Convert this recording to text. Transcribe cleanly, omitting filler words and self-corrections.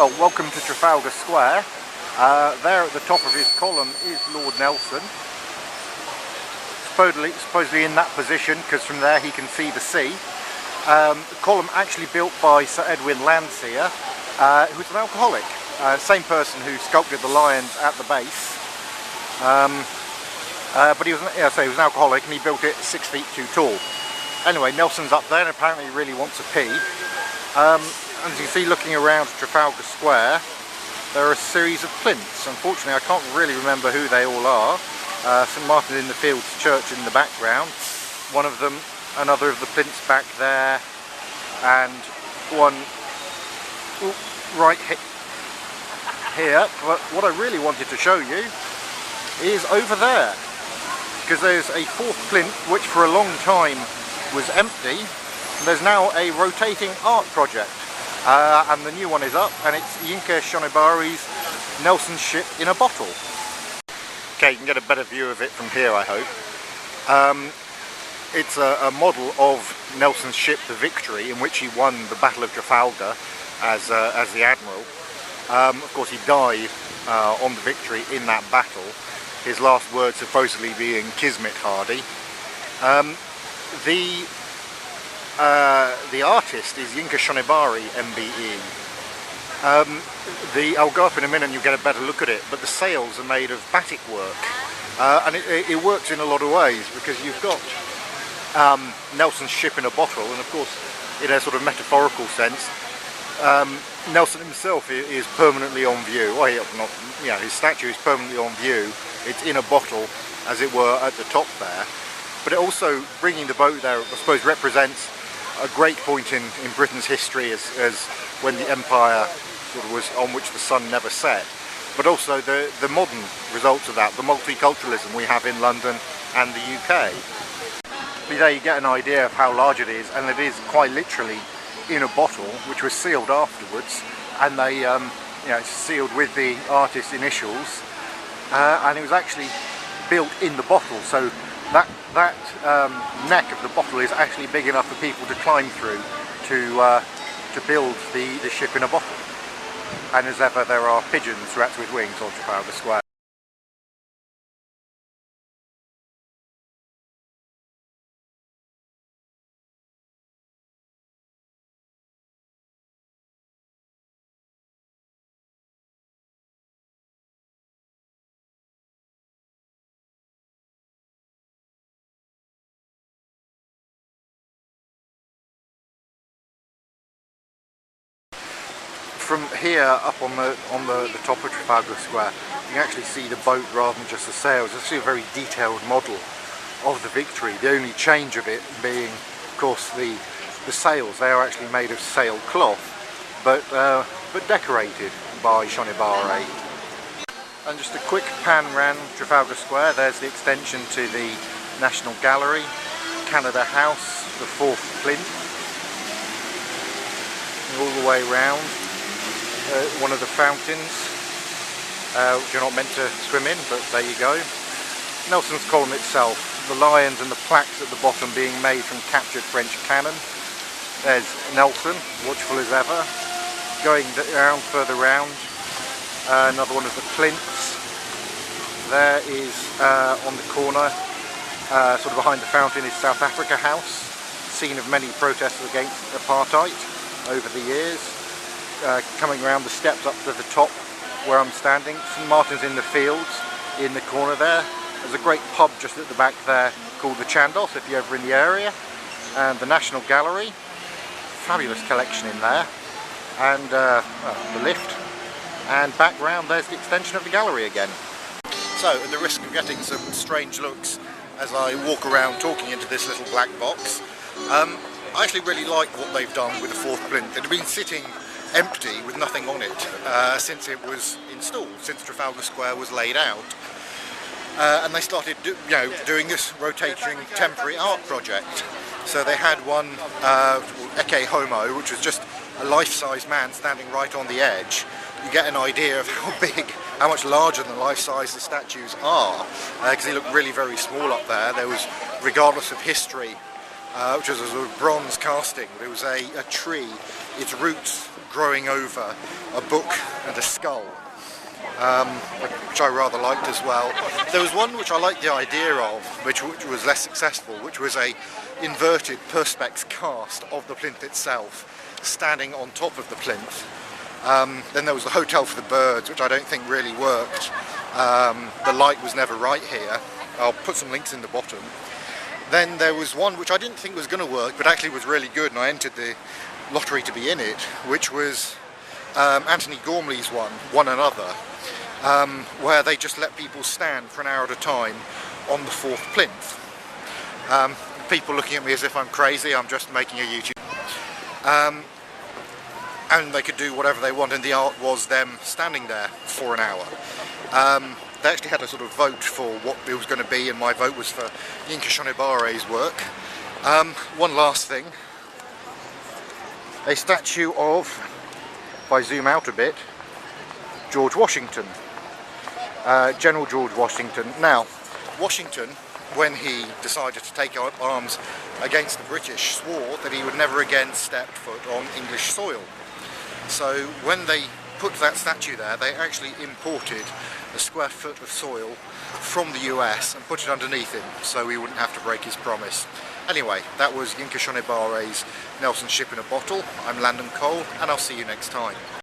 Well, welcome to Trafalgar Square. There at the top of his column is Lord Nelson. Supposedly in that position, because from there he can see the sea. The column actually built by Sir Edwin Landseer, who's an alcoholic. Same person who sculpted the lions at the base. But he was an alcoholic, and he built it 6 feet too tall. Anyway, Nelson's up there and apparently he really wants a pee. As you see, looking around Trafalgar Square, there are a series of plinths. Unfortunately, I can't really remember who they all are. St Martin in the Fields Church in the background. One of them, another of the plinths back there, and one right here. But what I really wanted to show you is over there, because there's a fourth plinth which for a long time was empty, and there's now a rotating art project. And the new one is up, and it's Yinka Shonibare's Nelson's ship in a bottle. Okay, you can get a better view of it from here, I hope. It's a model of Nelson's ship, the Victory, in which he won the Battle of Trafalgar as the Admiral. Of course, he died on the Victory in that battle. His last words supposedly being "Kismet Hardy." The artist is Yinka Shonibare, MBE. I'll go up in a minute and you'll get a better look at it, but the sails are made of batik work. And it works in a lot of ways, because you've got Nelson's ship in a bottle, and of course, in a sort of metaphorical sense, Nelson himself is permanently on view. Well, his statue is permanently on view. It's in a bottle, as it were, at the top there. But it also, bringing the boat there, I suppose, represents a great point in Britain's history as when the empire sort of was on which the sun never set. But also the modern results of that, the multiculturalism we have in London and the UK. There you get an idea of how large it is, and it is quite literally in a bottle, which was sealed afterwards, and they, it's sealed with the artist's initials, and it was actually built in the bottle. So that neck of the bottle is actually big enough for people to climb through to build the ship in a bottle. And as ever, there are pigeons, rats with wings on Trafalgar Square. From here, up on the top of Trafalgar Square, you can actually see the boat rather than just the sails. It's actually a very detailed model of the Victory. The only change of it being, of course, the sails. They are actually made of sail cloth, but decorated by Shonibare. And just a quick pan round Trafalgar Square. There's the extension to the National Gallery, Canada House, the fourth plinth, all the way round. One of the fountains, which you're not meant to swim in, but there you go. Nelson's column itself, the lions and the plaques at the bottom being made from captured French cannon. There's Nelson, watchful as ever. Going down, further round, another one of the plinths. There is, on the corner, sort of behind the fountain, is South Africa House, scene of many protests against apartheid over the years. Coming around the steps up to the top where I'm standing, St Martin's in the Fields in the corner there. There's a great pub just at the back there called the Chandos, if you're ever in the area. And the National Gallery, fabulous collection in there. And the lift. And back round there's the extension of the gallery again. So, at the risk of getting some strange looks as I walk around talking into this little black box, I actually really like what they've done with the fourth plinth. It had been sitting empty with nothing on it since it was installed, since Trafalgar Square was laid out, and they started doing this rotating temporary art project. So they had one Ecce Homo, which was just a life-size man standing right on the edge. You get an idea of how much larger than life-size the statues are, because they look really very small up there. There was, regardless of history, which was a sort of bronze casting. There was a tree, its roots growing over a book and a skull, which I rather liked as well. There was one which I liked the idea of, which was less successful, which was a inverted perspex cast of the plinth itself, standing on top of the plinth. Then there was the Hotel for the Birds, which I don't think really worked. The light was never right here. I'll put some links in the bottom. Then there was one which I didn't think was going to work, but actually was really good, and I entered the lottery to be in it, which was Anthony Gormley's One Another, where they just let people stand for an hour at a time on the fourth plinth. People looking at me as if I'm crazy. I'm just making a YouTube. And they could do whatever they want, and the art was them standing there for an hour. They actually had a sort of vote for what it was going to be, and my vote was for Yinka Shonibare's work. One last thing. A statue of, if I zoom out a bit, George Washington. General George Washington. Now, Washington, when he decided to take up arms against the British, swore that he would never again step foot on English soil. So when they put that statue there, they actually imported a square foot of soil from the US and put it underneath him, so he wouldn't have to break his promise. Anyway, that was Yinka Shonibare's Nelson Ship in a Bottle. I'm Landon Cole, and I'll see you next time.